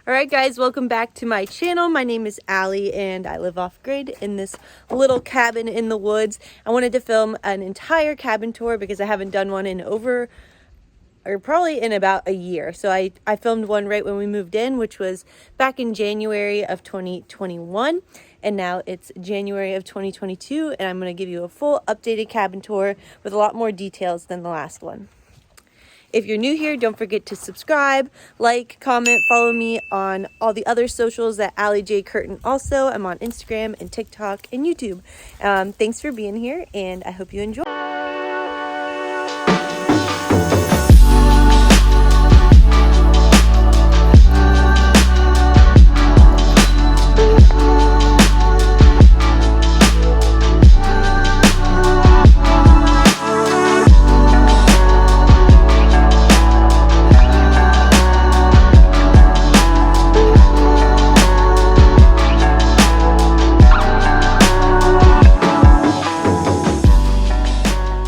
Alright guys, welcome back to my channel. My name is Allie and I live off-grid in this little cabin in the woods. I wanted to film an entire cabin tour because I haven't done one in probably in about a year. So I filmed one right when we moved in, which was back in January of 2021. And now it's January of 2022 and I'm going to give you a full updated cabin tour with a lot more details than the last one. If you're new here, don't forget to subscribe, like, comment, follow me on all the other socials at alliejcurtin also. I'm on Instagram and TikTok and YouTube. Thanks for being here and I hope you enjoy.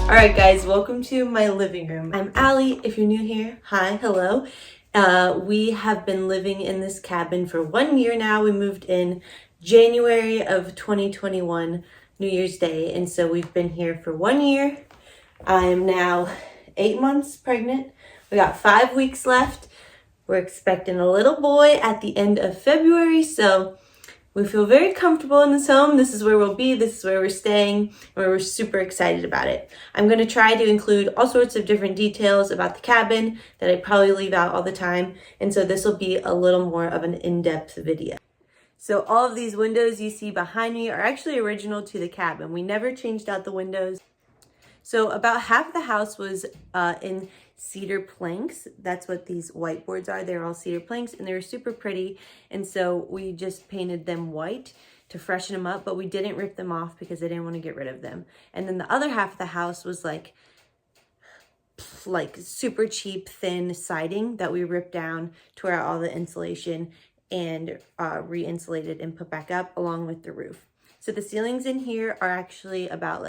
Alright guys, welcome to my living room. I'm Allie. If you're new here, hi, hello. We have been living in this cabin for 1 year now. We moved in January of 2021, New Year's Day, and so we've been here for 1 year. I am now 8 months pregnant. We got 5 weeks left. We're expecting a little boy at the end of February, so we feel very comfortable in this home. This is where we'll be. This is where we're staying. And we're super excited about it. I'm going to try to include all sorts of different details about the cabin that I probably leave out all the time. And so this will be a little more of an in-depth video. So all of these windows you see behind me are actually original to the cabin. We never changed out the windows. So about half of the house was in cedar planks. That's what these whiteboards are. They're all cedar planks and they were super pretty. And so we just painted them white to freshen them up, but we didn't rip them off because I didn't want to get rid of them. And then the other half of the house was like super cheap, thin siding that we ripped down, tore out all the insulation and re-insulated and put back up along with the roof. So the ceilings in here are actually about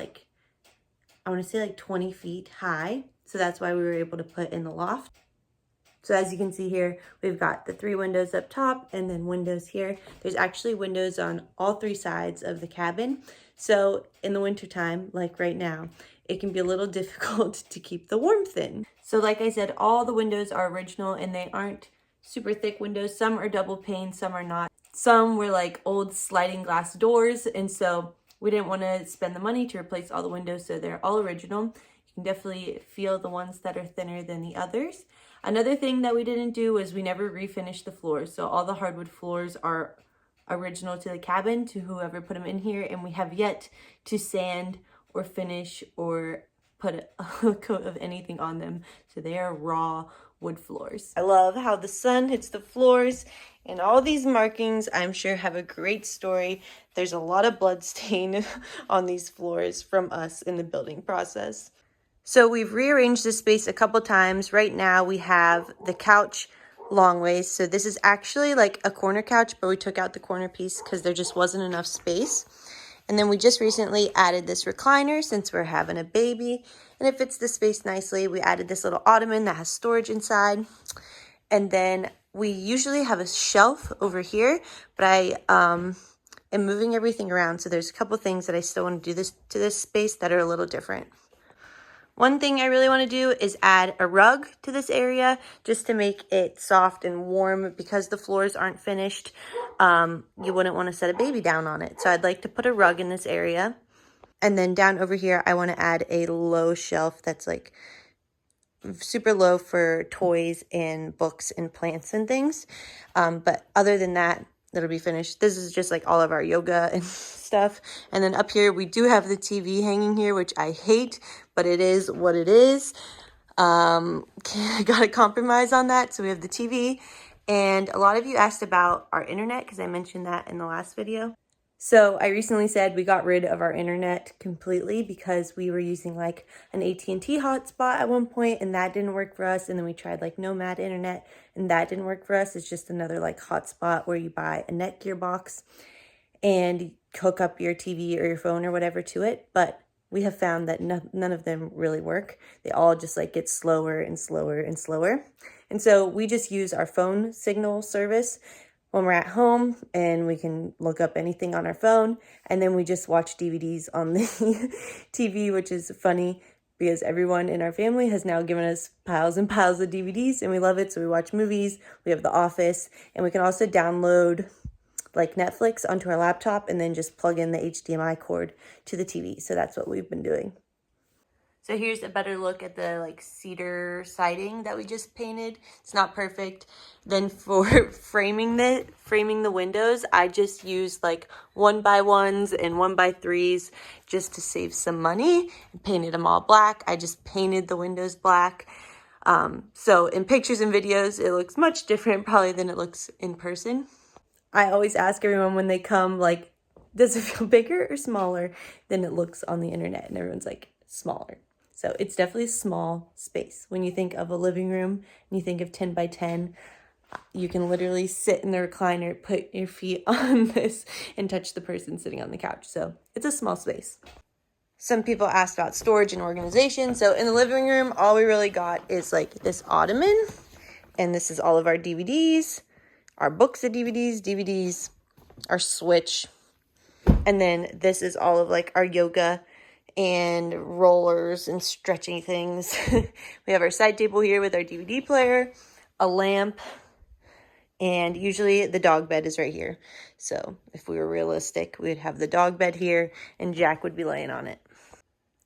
I want to say 20 feet high. So that's why we were able to put in the loft. So as you can see here, we've got the 3 windows up top and then windows here. There's actually windows on all 3 sides of the cabin. So in the wintertime, like right now, it can be a little difficult to keep the warmth in. So like I said, all the windows are original and they aren't super thick windows. Some are double pane, some are not. Some were like old sliding glass doors. And so we didn't want to spend the money to replace all the windows, so they're all original. You can definitely feel the ones that are thinner than the others. Another thing that we didn't do was we never refinished the floors. So all the hardwood floors are original to the cabin, to whoever put them in here, and we have yet to sand or finish or put a coat of anything on them. So they are raw wood floors. I love how the sun hits the floors. And all these markings, I'm sure, have a great story. There's a lot of blood stain on these floors from us in the building process. So we've rearranged this space a couple times. Right now we have the couch long ways. So this is actually like a corner couch, but we took out the corner piece because there just wasn't enough space. And then we just recently added this recliner since we're having a baby. And it fits the space nicely. We added this little ottoman that has storage inside. And then we usually have a shelf over here, but I am moving everything around. So there's a couple things that I still want to do to this space that are a little different. One thing I really want to do is add a rug to this area just to make it soft and warm because the floors aren't finished. You wouldn't want to set a baby down on it. So I'd like to put a rug in this area. And then down over here, I want to add a low shelf that's like super low for toys and books and plants and things. But other than that, that'll be finished. This is just like all of our yoga and stuff. And then up here, we do have the TV hanging here, which I hate, but it is what it is. Gotta compromise on that. So we have the TV. And a lot of you asked about our internet because I mentioned that in the last video. So I recently said we got rid of our internet completely because we were using like an AT&T hotspot at one point and that didn't work for us. And then we tried like Nomad internet and that didn't work for us. It's just another like hotspot where you buy a Netgear box and hook up your TV or your phone or whatever to it. But we have found that none of them really work. They all just like get slower and slower and slower. And so we just use our phone signal service when we're at home, and we can look up anything on our phone, and then we just watch DVDs on the TV, which is funny because everyone in our family has now given us piles and piles of DVDs, and we love it. So we watch movies, we have The Office, and we can also download like Netflix onto our laptop and then just plug in the HDMI cord to the TV. So that's what we've been doing. So here's a better look at the like cedar siding that we just painted. It's not perfect. Then for framing the windows, I just used like 1x1s and 1x3s just to save some money and painted them all black. I just painted the windows black. So in pictures and videos, it looks much different probably than it looks in person. I always ask everyone when they come, like, does it feel bigger or smaller than it looks on the internet? And everyone's like, smaller. So it's definitely a small space. When you think of a living room and you think of 10 by 10, you can literally sit in the recliner, put your feet on this, and touch the person sitting on the couch. So it's a small space. Some people asked about storage and organization. So in the living room, all we really got is like this ottoman, and this is all of our DVDs, our books of DVDs, our Switch, and then this is all of like our yoga and rollers and stretching things. We have our side table here with our DVD player, a lamp, and usually the dog bed is right here. So if we were realistic, we'd have the dog bed here and Jack would be laying on it.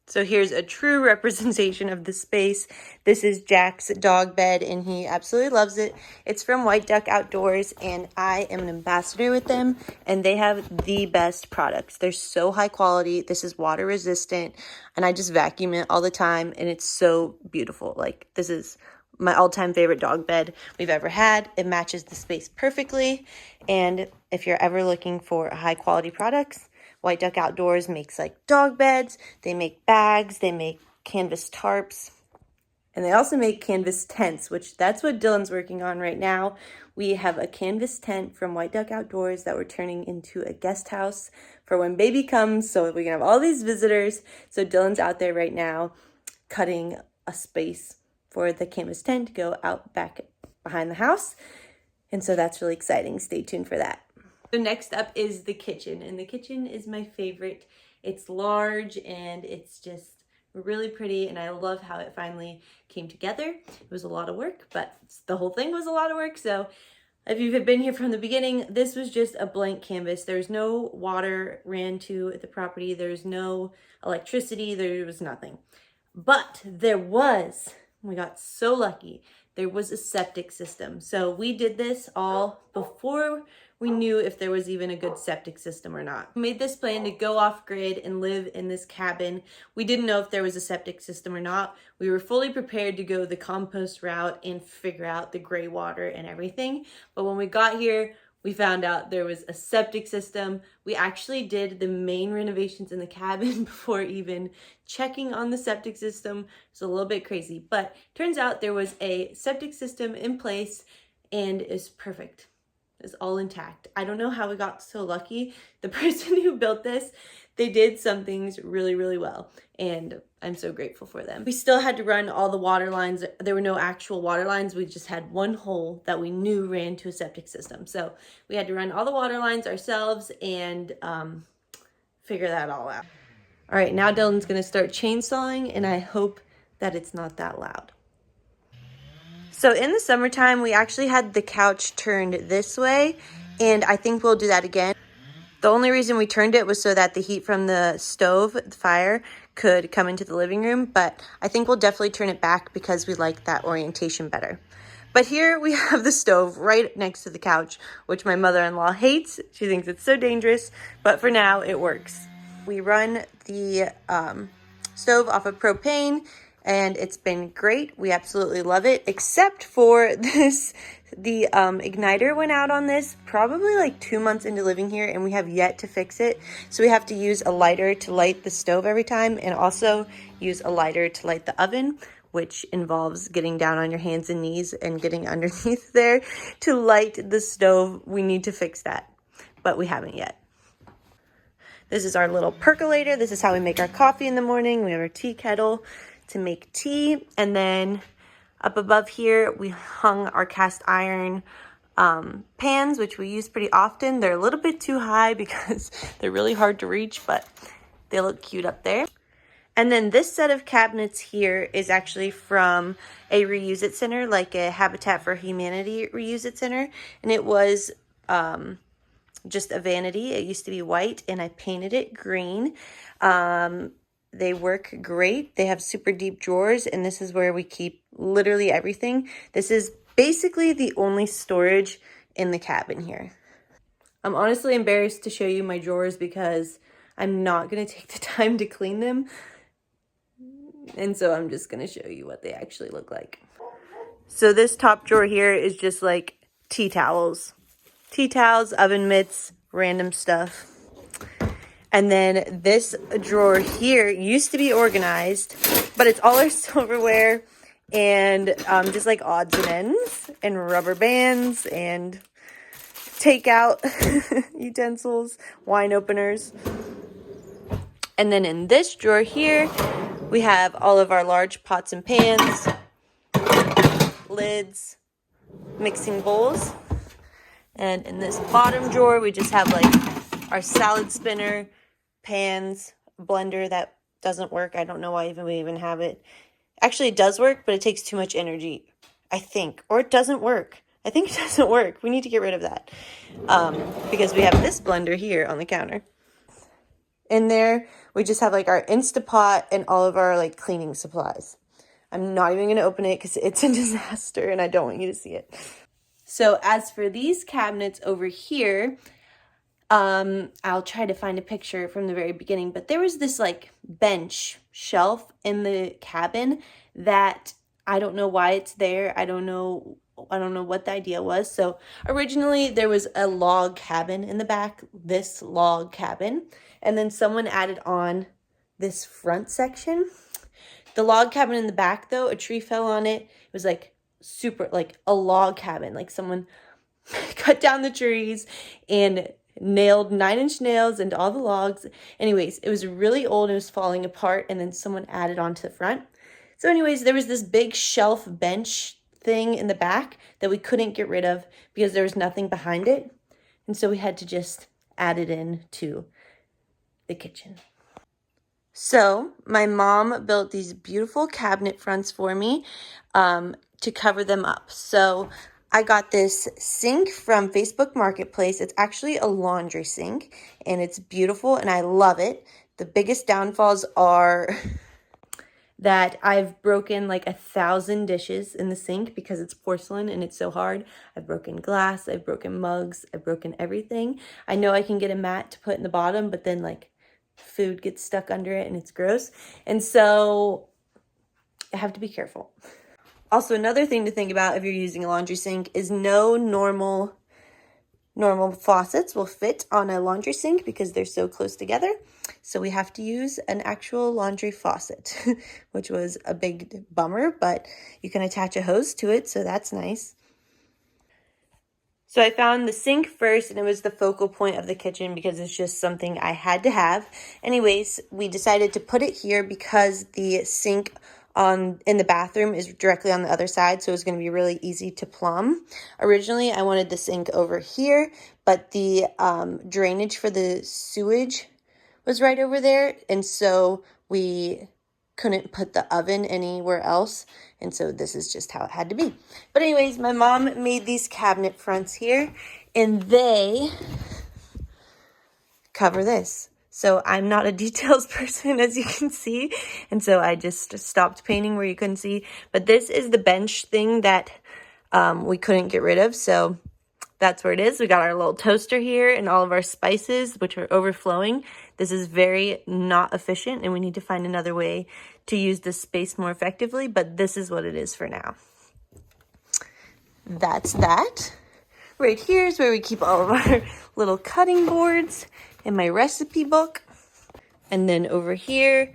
So here's a true representation of the space. This is Jack's dog bed, and he absolutely loves it. It's from White Duck Outdoors, and I am an ambassador with them, and they have the best products. They're so high quality. This is water resistant, and I just vacuum it all the time, and it's so beautiful. Like, this is my all-time favorite dog bed we've ever had. It matches the space perfectly, and if you're ever looking for high quality products, White Duck Outdoors makes like dog beds, they make bags, they make canvas tarps, and they also make canvas tents, which that's what Dylan's working on right now. We have a canvas tent from White Duck Outdoors that we're turning into a guest house for when baby comes, so we can have all these visitors. So Dylan's out there right now cutting a space for the canvas tent to go out back behind the house. And so that's really exciting. Stay tuned for that. So next up is the kitchen, and the kitchen is my favorite. It's large and it's just really pretty, and I love how it finally came together. It was a lot of work, but the whole thing was a lot of work. So if you've been here from the beginning, this was just a blank canvas. There's no water ran to the property. There's no electricity. There was nothing. But there was, we got so lucky, there was a septic system. So we did this all before we knew if there was even a good septic system or not. We made this plan to go off grid and live in this cabin. We didn't know if there was a septic system or not. We were fully prepared to go the compost route and figure out the gray water and everything. But when we got here, we found out there was a septic system. We actually did the main renovations in the cabin before even checking on the septic system. It's a little bit crazy, but turns out there was a septic system in place and it's perfect. It's all intact. I don't know how we got so lucky. The person who built this, they did some things really, really well, and I'm so grateful for them. We still had to run all the water lines. There were no actual water lines. We just had one hole that we knew ran to a septic system. So we had to run all the water lines ourselves and figure that all out. All right, now Dylan's gonna start chainsawing, and I hope that it's not that loud. So in the summertime, we actually had the couch turned this way, and I think we'll do that again. The only reason we turned it was so that the heat from the stove, the fire, could come into the living room, but I think we'll definitely turn it back because we like that orientation better. But here we have the stove right next to the couch, which my mother-in-law hates. She thinks it's so dangerous, but for now it works. We run the stove off of propane, and it's been great. We absolutely love it, except for this. The igniter went out on this probably like 2 months into living here, and we have yet to fix it. So we have to use a lighter to light the stove every time, and also use a lighter to light the oven, which involves getting down on your hands and knees and getting underneath there to light the stove. We need to fix that, but we haven't yet. This is our little percolator. This is how we make our coffee in the morning. We have our tea kettle to make tea, and then Up above here, we hung our cast iron pans, which we use pretty often. They're a little bit too high because they're really hard to reach, but they look cute up there. And then this set of cabinets here is actually from a Reuse It Center, like a Habitat for Humanity Reuse It Center. And it was just a vanity. It used to be white and I painted it green. They work great. They have super deep drawers, and this is where we keep literally everything. This is basically the only storage in the cabin here. I'm honestly embarrassed to show you my drawers because I'm not going to take the time to clean them. And so I'm just going to show you what they actually look like. So this top drawer here is just like tea towels. Tea towels, oven mitts, random stuff. And then this drawer here used to be organized, but it's all our silverware and just like odds and ends and rubber bands and takeout utensils, wine openers. And then in this drawer here, we have all of our large pots and pans, lids, mixing bowls. And in this bottom drawer, we just have like our salad spinner, pans, blender that doesn't work. I don't know why we even have it. Actually, it does work, but it takes too much energy, I think. Or it doesn't work. I think it doesn't work. We need to get rid of that because we have this blender here on the counter. In there, we just have like our Instapot and all of our like cleaning supplies. I'm not even going to open it because it's a disaster and I don't want you to see it. So as for these cabinets over here, I'll try to find a picture from the very beginning, but there was this like bench shelf in the cabin that I don't know why it's there. I don't know what the idea was. So originally there was a log cabin in the back, this log cabin, and then someone added on this front section. The log cabin in the back though, a tree fell on it. It was like super, like a log cabin, like someone cut down the trees and nailed 9-inch nails into all the logs. Anyways, it was really old and it was falling apart, and then someone added on to the front. So anyways, there was this big shelf bench thing in the back that we couldn't get rid of because there was nothing behind it. And so we had to just add it in to the kitchen. So my mom built these beautiful cabinet fronts for me to cover them up. So I got this sink from Facebook Marketplace. It's actually a laundry sink and it's beautiful and I love it. The biggest downfalls are that I've broken like 1,000 dishes in the sink because it's porcelain and it's so hard. I've broken glass, I've broken mugs, I've broken everything. I know I can get a mat to put in the bottom, but then like food gets stuck under it and it's gross. And so I have to be careful. Also, another thing to think about if you're using a laundry sink is no normal faucets will fit on a laundry sink because they're so close together. So we have to use an actual laundry faucet, which was a big bummer, but you can attach a hose to it, so that's nice. So I found the sink first, and it was the focal point of the kitchen because it's just something I had to have. Anyways, we decided to put it here because the sink in the bathroom is directly on the other side, so it's going to be really easy to plumb. Originally, I wanted the sink over here, but the drainage for the sewage was right over there, and so we couldn't put the oven anywhere else, and so this is just how it had to be. But anyways, my mom made these cabinet fronts here, and they cover this. So I'm not a details person, as you can see, and so I just stopped painting where you couldn't see. But this is the bench thing that we couldn't get rid of, so that's where it is. We got our little toaster here and all of our spices, which are overflowing. This is very not efficient, and we need to find another way to use this space more effectively, but this is what it is for now. That's that. Right here is where we keep all of our little cutting boards and my recipe book. And then over here,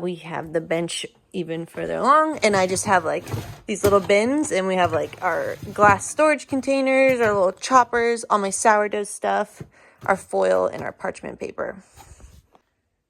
we have the bench even further along, and I just have like these little bins, and we have like our glass storage containers, our little choppers, all my sourdough stuff, our foil, and our parchment paper.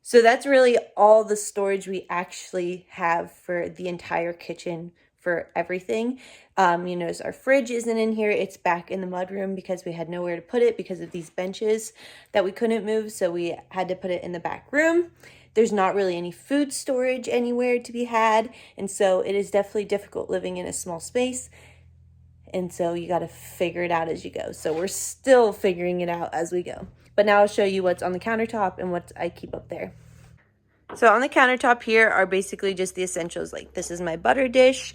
So that's really all the storage we actually have for the entire kitchen for everything. You notice our fridge isn't in here. It's back in the mudroom because we had nowhere to put it because of these benches that we couldn't move. So we had to put it in the back room. There's not really any food storage anywhere to be had. And so it is definitely difficult living in a small space. And so you got to figure it out as you go. So we're still figuring it out as we go. But now I'll show you what's on the countertop and what I keep up there. So on the countertop here are basically just the essentials. Like this is my butter dish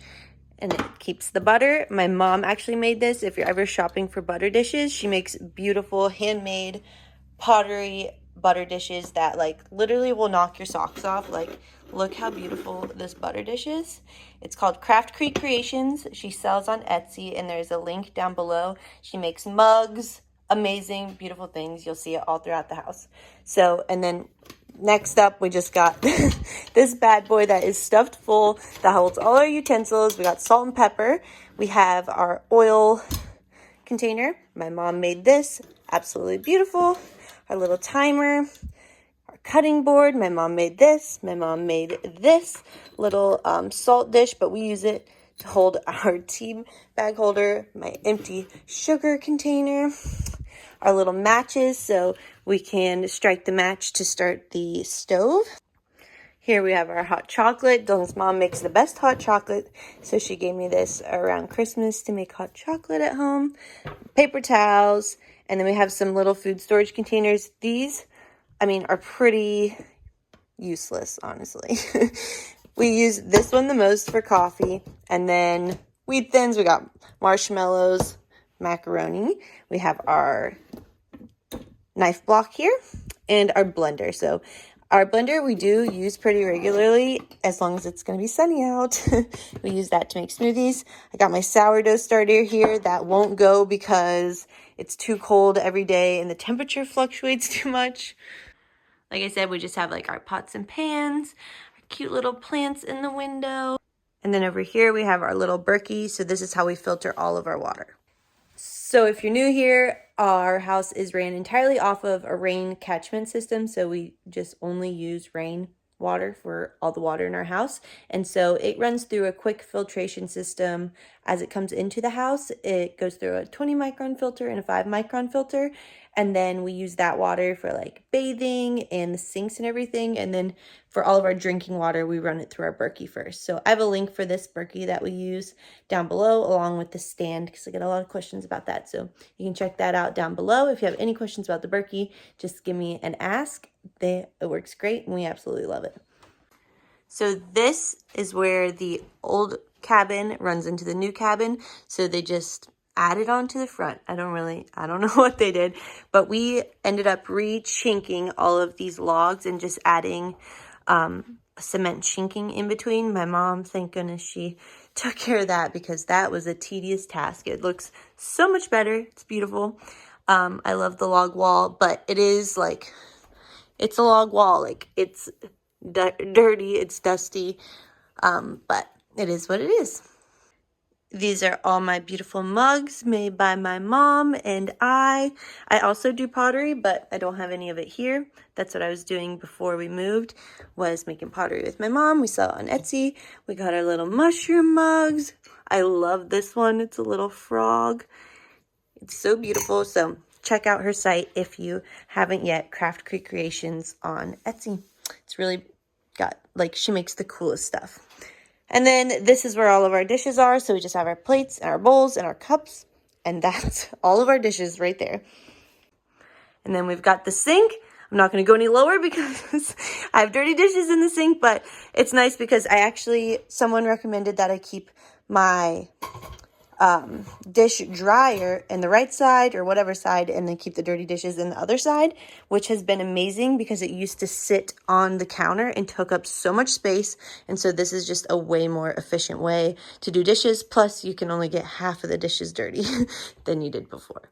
and it keeps the butter. My mom actually made this. If you're ever shopping for butter dishes, she makes beautiful handmade pottery butter dishes that like literally will knock your socks off. Like look how beautiful this butter dish is. It's called Craft Creek Creations. She sells on Etsy and there's a link down below. She makes mugs, amazing, beautiful things. You'll see it all throughout the house. So, and then next up, we just got this bad boy that is stuffed full that holds all our utensils. We got salt and pepper. We have our oil container. My mom made this. Absolutely beautiful. Our little timer. Our cutting board. My mom made this. My mom made this little salt dish, but we use it to hold our tea bag holder. My empty sugar container. Our little matches so we can strike the match to start the stove. Here we have our hot chocolate. Dylan's mom makes the best hot chocolate, so she gave me this around Christmas to make hot chocolate at home. Paper towels, and then we have some little food storage containers. These, I mean, are pretty useless, honestly. We use this one the most for coffee, and then wheat thins. We got marshmallows, macaroni. We have our knife block here and our blender. So our blender we do use pretty regularly as long as it's going to be sunny out. We use that to make smoothies. I got my sourdough starter here that won't go because it's too cold every day and the temperature fluctuates too much. Like I said, we just have like our pots and pans, our cute little plants in the window. And then over here we have our little Berkey. So this is how we filter all of our water. So if you're new here, our house is ran entirely off of a rain catchment system. So we just only use rain water for all the water in our house. And so it runs through a quick filtration system as it comes into the house. It goes through a 20 micron filter and a 5 micron filter. And then we use that water for like bathing and the sinks and everything. And then for all of our drinking water, we run it through our Berkey first. So I have a link for this Berkey that we use down below along with the stand because I get a lot of questions about that. So you can check that out down below. If you have any questions about the Berkey, just give me an ask. It works great and we absolutely love it. So this is where the old cabin runs into the new cabin. So they just added onto the front. I don't know what they did, but we ended up re-chinking all of these logs and just adding cement chinking in between. My mom, thank goodness she took care of that because that was a tedious task. It looks so much better. It's beautiful. I love the log wall, but it is like, it's a log wall. Like it's dirty, it's dusty, but it is what it is. These are all my beautiful mugs made by my mom and I also do pottery, but I don't have any of it here. That's what I was doing before we moved, was making pottery with my mom. We sell it on Etsy. We got our little mushroom mugs. I love this one. It's a little frog. It's so beautiful. So check out her site if you haven't yet, Craft Creek Creations on Etsy. It's really got, like, she makes the coolest stuff. And then this is where all of our dishes are. So we just have our plates and our bowls and our cups. And that's all of our dishes right there. And then we've got the sink. I'm not going to go any lower because I have dirty dishes in the sink. But it's nice because someone recommended that I keep my dish dryer in the right side or whatever side and then keep the dirty dishes in the other side, which has been amazing because it used to sit on the counter and took up so much space. And so this is just a way more efficient way to do dishes. Plus you can only get half of the dishes dirty than you did before.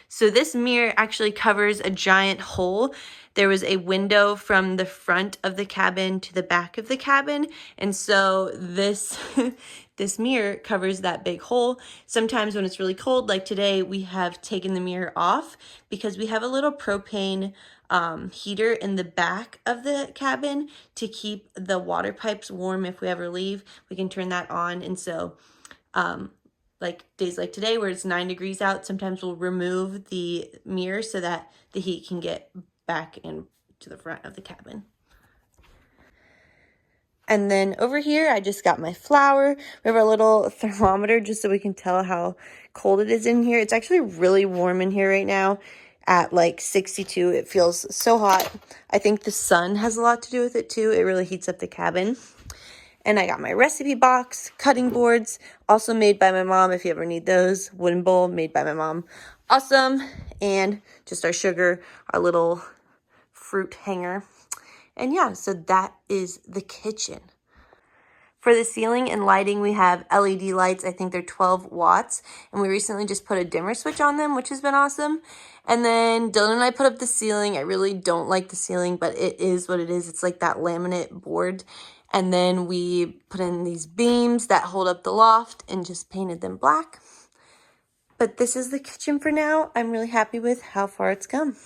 So this mirror actually covers a giant hole. There was a window from the front of the cabin to the back of the cabin. And so this, this mirror covers that big hole. Sometimes when it's really cold, like today, we have taken the mirror off because we have a little propane heater in the back of the cabin to keep the water pipes warm. If we ever leave, we can turn that on. And so like days like today where it's 9 degrees out, sometimes we'll remove the mirror so that the heat can get back into the front of the cabin. And then over here, I just got my flour. We have our little thermometer just so we can tell how cold it is in here. It's actually really warm in here right now at like 62. It feels so hot. I think the sun has a lot to do with it too. It really heats up the cabin. And I got my recipe box, cutting boards, also made by my mom if you ever need those. Wooden bowl made by my mom. Awesome. And just our sugar, our little fruit hanger. And yeah, so that is the kitchen. For the ceiling and lighting, we have LED lights. I think they're 12 watts. And we recently just put a dimmer switch on them, which has been awesome. And then Dylan and I put up the ceiling. I really don't like the ceiling, but it is what it is. It's like that laminate board. And then we put in these beams that hold up the loft and just painted them black. But this is the kitchen for now. I'm really happy with how far it's come.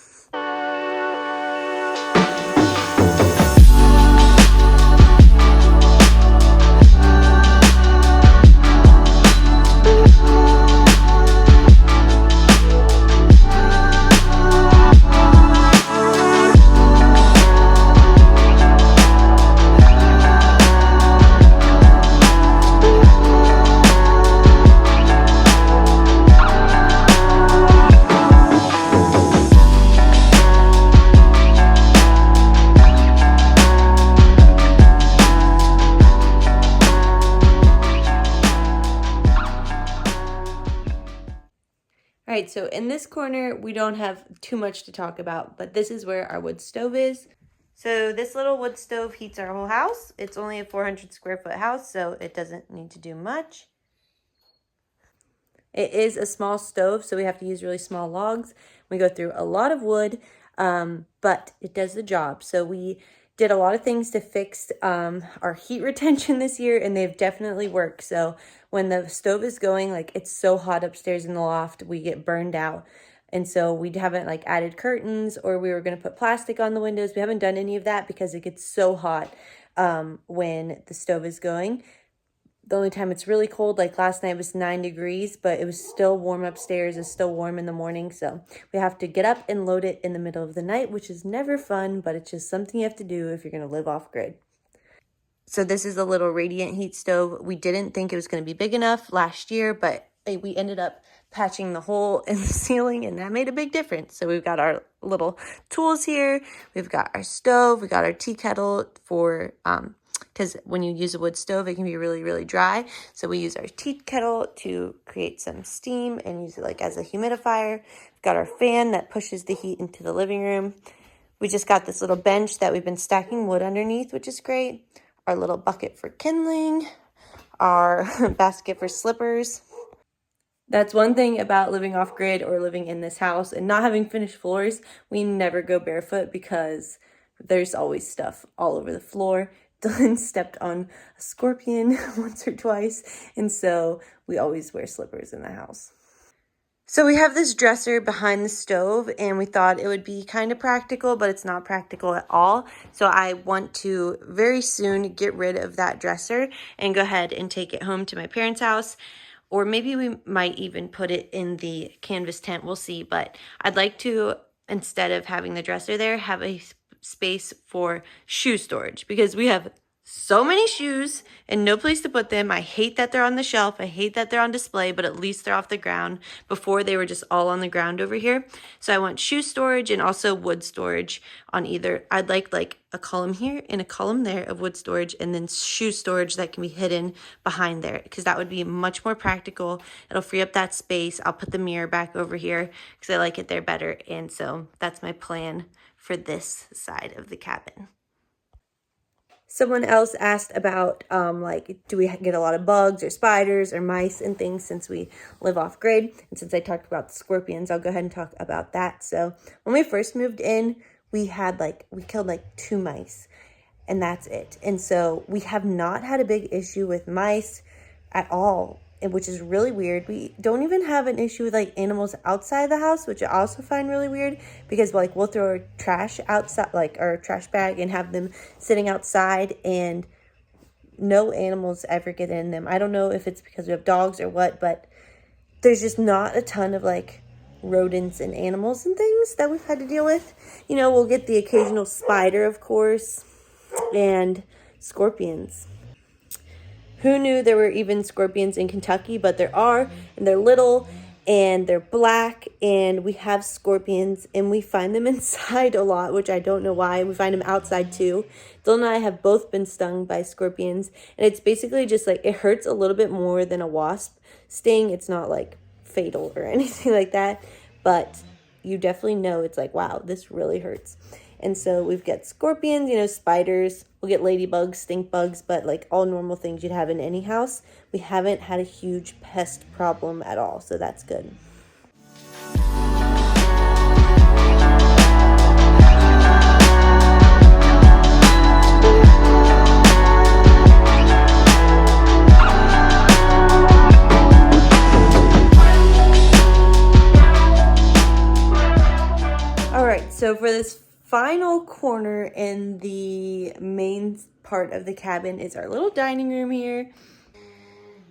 All right, so in this corner, we don't have too much to talk about, but this is where our wood stove is. So this little wood stove heats our whole house. It's only a 400 square foot house, so it doesn't need to do much. It is a small stove, so we have to use really small logs. We go through a lot of wood, but it does the job. So we did a lot of things to fix our heat retention this year, and they've definitely worked. So when the stove is going, like it's so hot upstairs in the loft, we get burned out. And so we haven't like added curtains, or we were going to put plastic on the windows. We haven't done any of that because it gets so hot when the stove is going. The only time it's really cold, like last night was 9 degrees, but it was still warm upstairs. It's still warm in the morning. So we have to get up and load it in the middle of the night, which is never fun, but it's just something you have to do if you're going to live off grid. So this is a little radiant heat stove. We didn't think it was going to be big enough last year, but we ended up patching the hole in the ceiling, and that made a big difference. So we've got our little tools here. We've got our stove. We got our tea kettle for because when you use a wood stove, it can be really, really dry. So we use our tea kettle to create some steam and use it like as a humidifier. We've got our fan that pushes the heat into the living room. We just got this little bench that we've been stacking wood underneath, which is great. Our little bucket for kindling, our basket for slippers. That's one thing about living off grid or living in this house and not having finished floors. We never go barefoot because there's always stuff all over the floor. Dylan stepped on a scorpion once or twice, and so we always wear slippers in the house. So we have this dresser behind the stove, and we thought it would be kind of practical, but it's not practical at all. So I want to very soon get rid of that dresser and go ahead and take it home to my parents' house. Or maybe we might even put it in the canvas tent. We'll see. But I'd like to, instead of having the dresser there, have a space for shoe storage, because we have so many shoes and no place to put them. I hate that they're on the shelf. I hate that they're on display, but at least they're off the ground. Before, they were just all on the ground over here. So I want shoe storage and also wood storage on either. I'd like a column here and a column there of wood storage, and then shoe storage that can be hidden behind there, because that would be much more practical. It'll free up that space. I'll put the mirror back over here because I like it there better. And so that's my plan for this side of the cabin. Someone else asked about like, do we get a lot of bugs or spiders or mice and things since we live off grid? And since I talked about the scorpions, I'll go ahead and talk about that. So when we first moved in, we killed like 2 mice, and that's it. And so we have not had a big issue with mice at all, which is really weird. We don't even have an issue with like animals outside the house, which I also find really weird, because like we'll throw our trash outside, like our trash bag, and have them sitting outside, and no animals ever get in them. I don't know if it's because we have dogs or what, but there's just not a ton of like rodents and animals and things that we've had to deal with. You know, we'll get the occasional spider, of course, and scorpions. Who knew there were even scorpions in Kentucky? But there are, and they're little, and they're black, and we have scorpions, and we find them inside a lot, which I don't know why. We find them outside too. Dylan and I have both been stung by scorpions, and it's basically just like, it hurts a little bit more than a wasp sting. It's not like fatal or anything like that, but you definitely know it's like, wow, this really hurts. And so we've got scorpions, you know, spiders, we'll get ladybugs, stink bugs, but like all normal things you'd have in any house. We haven't had a huge pest problem at all, so that's good. All right, so for this final corner in the main part of the cabin is our little dining room here.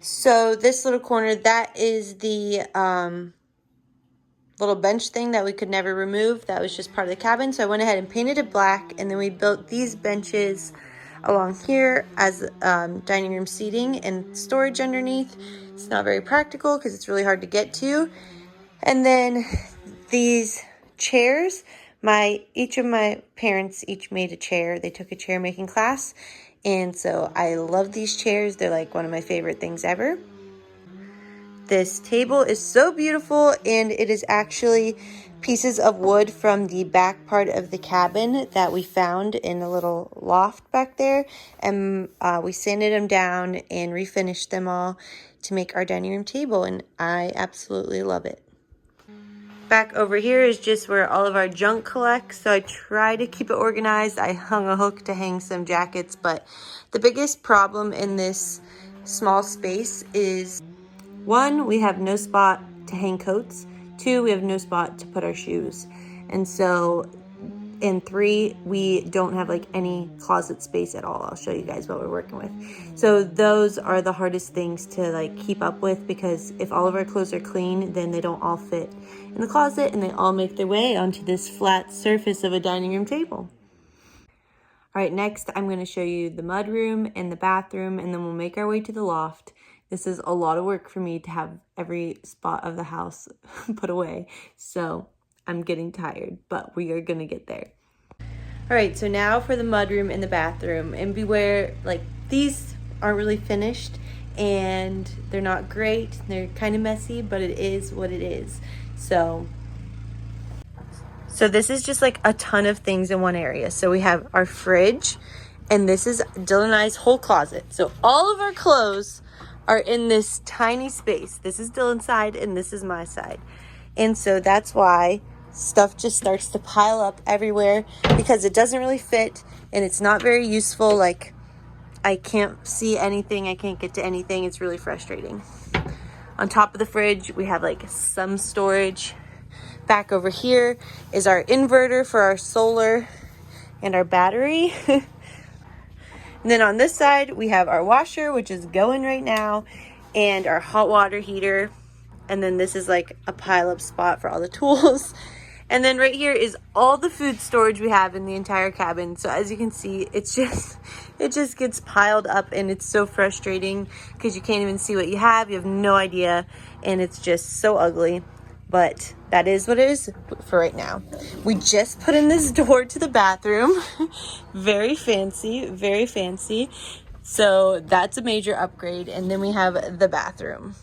So this little corner, that is the little bench thing that we could never remove. That was just part of the cabin. So I went ahead and painted it black, and then we built these benches along here as dining room seating and storage underneath. It's not very practical because it's really hard to get to. And then these chairs, each of my parents each made a chair. They took a chair making class, and so I love these chairs. They're like one of my favorite things ever. This table is so beautiful, and it is actually pieces of wood from the back part of the cabin that we found in a little loft back there, and we sanded them down and refinished them all to make our dining room table, and I absolutely love it. Back over here is just where all of our junk collects, so I try to keep it organized. I hung a hook to hang some jackets, but the biggest problem in this small space is, 1, we have no spot to hang coats. 2, we have no spot to put our shoes. And so, and 3, we don't have like any closet space at all. I'll show you guys what we're working with. So those are the hardest things to like keep up with, because if all of our clothes are clean, then they don't all fit in the closet, and they all make their way onto this flat surface of a dining room table. All right, next I'm going to show you the mudroom and the bathroom, and then we'll make our way to the loft. This is a lot of work for me to have every spot of the house put away, so I'm getting tired, but we are going to get there. All right, so now for the mudroom and the bathroom, and beware, like these aren't really finished, and they're not great. They're kind of messy, but it is what it is. So this is just like a ton of things in one area. So we have our fridge, and this is Dylan and I's whole closet. So all of our clothes are in this tiny space. This is Dylan's side, and this is my side. And so that's why stuff just starts to pile up everywhere, because it doesn't really fit, and it's not very useful. Like, I can't see anything, I can't get to anything. It's really frustrating. On top of the fridge, we have like some storage. Back over here is our inverter for our solar and our battery. And then on this side, we have our washer, which is going right now, and our hot water heater. And then this is like a pile-up spot for all the tools. And then right here is all the food storage we have in the entire cabin. So as you can see, it just gets piled up, and it's so frustrating because you can't even see what you have. You have no idea, and it's just so ugly. But that is what it is for right now. We just put in this door to the bathroom. Very fancy, very fancy. So that's a major upgrade. And then we have the bathroom.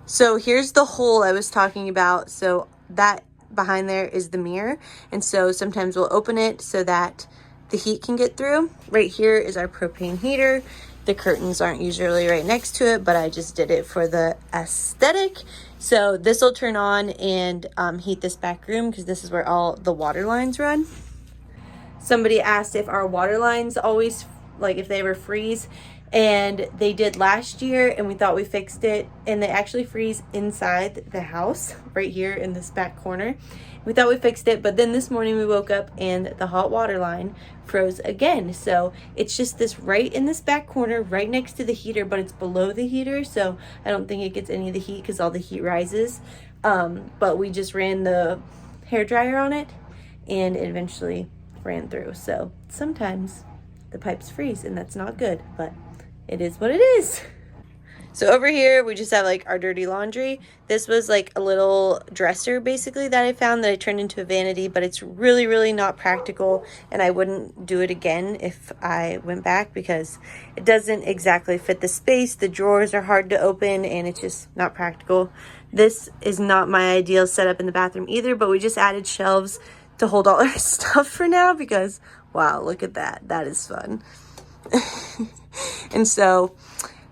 So here's the hole I was talking about. So that behind there is the mirror, and so sometimes we'll open it so that the heat can get through. Right here is our propane heater. The curtains aren't usually right next to it, but I just did it for the aesthetic. So this will turn on and heat this back room because this is where all the water lines run. Somebody asked if our water lines always, like if they ever freeze, and they did last year, and we thought we fixed it, and they actually freeze inside the house right here in this back corner. We thought we fixed it, but then this morning we woke up and the hot water line froze again. So it's just this right in this back corner, right next to the heater, but it's below the heater, so I don't think it gets any of the heat because all the heat rises. But we just ran the hair dryer on it, and it eventually ran through. So sometimes the pipes freeze, and that's not good, but it is what it is. So over here, we just have like our dirty laundry. This was like a little dresser basically that I found that I turned into a vanity, but it's really, really not practical, and I wouldn't do it again if I went back because it doesn't exactly fit the space. The drawers are hard to open, and it's just not practical. This is not my ideal setup in the bathroom either, but we just added shelves to hold all our stuff for now because, wow, look at that. That is fun. And so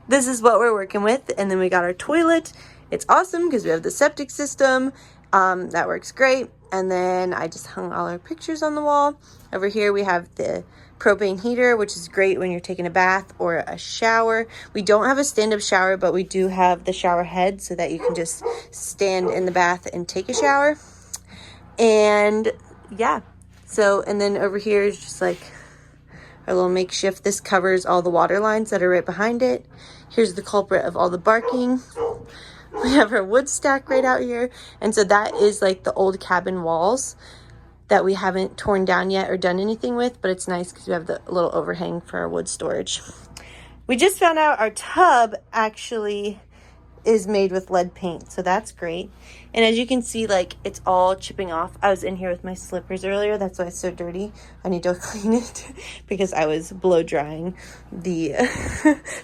this is what we're working with. And then we got our toilet. It's awesome because we have the septic system. That works great. And then I just hung all our pictures on the wall. Over here we have the propane heater, which is great when you're taking a bath or a shower. We don't have a stand-up shower, but we do have the shower head so that you can just stand in the bath and take a shower. And yeah, so, and then over here is just like our little makeshift. This covers all the water lines that are right behind it. Here's the culprit of all the barking. We have our wood stack right out here. And so that is like the old cabin walls that we haven't torn down yet or done anything with, but it's nice because we have the little overhang for our wood storage. We just found out our tub actually is made with lead paint, so that's great. And as you can see, like, it's all chipping off. I was in here with my slippers earlier, that's why it's so dirty. I need to clean it because I was blow drying the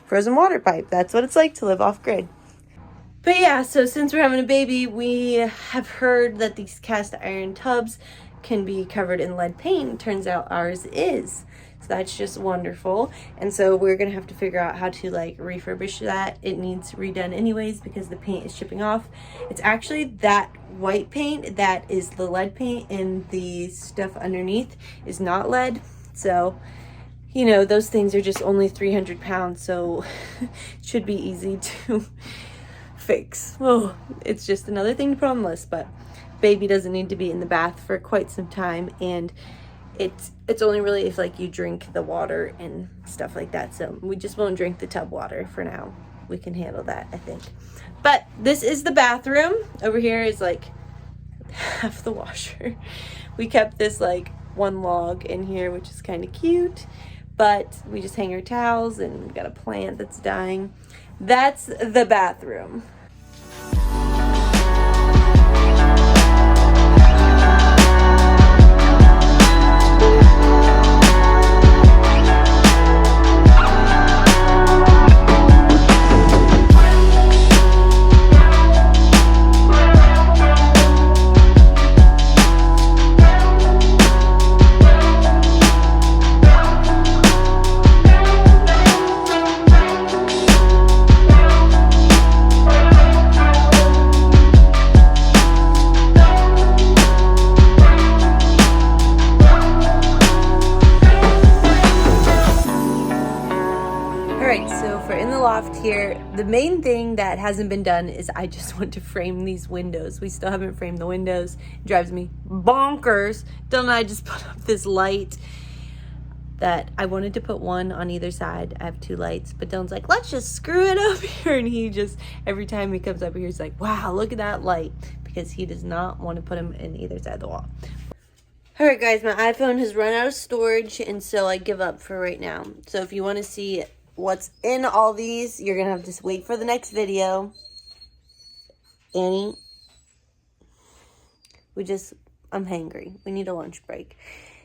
frozen water pipe. That's what it's like to live off grid. But yeah, so since we're having a baby, we have heard that these cast iron tubs can be covered in lead paint. Turns out ours is. So that's just wonderful. And so we're gonna have to figure out how to like refurbish that. It needs redone anyways because the paint is chipping off. It's actually that white paint that is the lead paint, and the stuff underneath is not lead. So, you know, those things are just only 300 pounds, so it should be easy to fix. Oh, it's just another thing to put on the list, but baby doesn't need to be in the bath for quite some time, and it's only really if like you drink the water and stuff like that. So we just won't drink the tub water for now. We can handle that, I think. But this is the bathroom. Over here is like half the washer. We kept this like one log in here, which is kind of cute, but we just hang our towels, and we've got a plant that's dying. That's the bathroom. Here, the main thing that hasn't been done is I just want to frame these windows. We still haven't framed the windows. It drives me bonkers. Dylan and I just put up this light that I wanted to put one on either side. I have two lights, but Dylan's like, let's just screw it up here. And he just, every time he comes up here, he's like, wow, look at that light, because he does not want to put them in either side of the wall. All right, guys, my iPhone has run out of storage, and so I give up for right now. So if you want to see what's in all these, you're gonna have to wait for the next video. Annie, I'm hangry. We need a lunch break.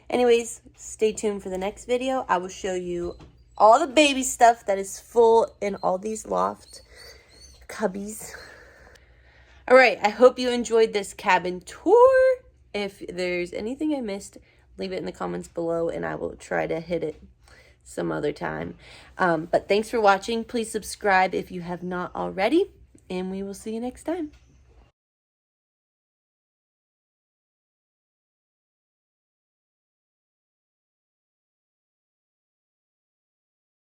Anyways, stay tuned for the next video. I will show you all the baby stuff that is full in all these Loft cubbies. All right, I hope you enjoyed this cabin tour. If there's anything I missed, leave it in the comments below and I will try to hit it some other time. But thanks for watching. Please subscribe if you have not already, and we will see you next time.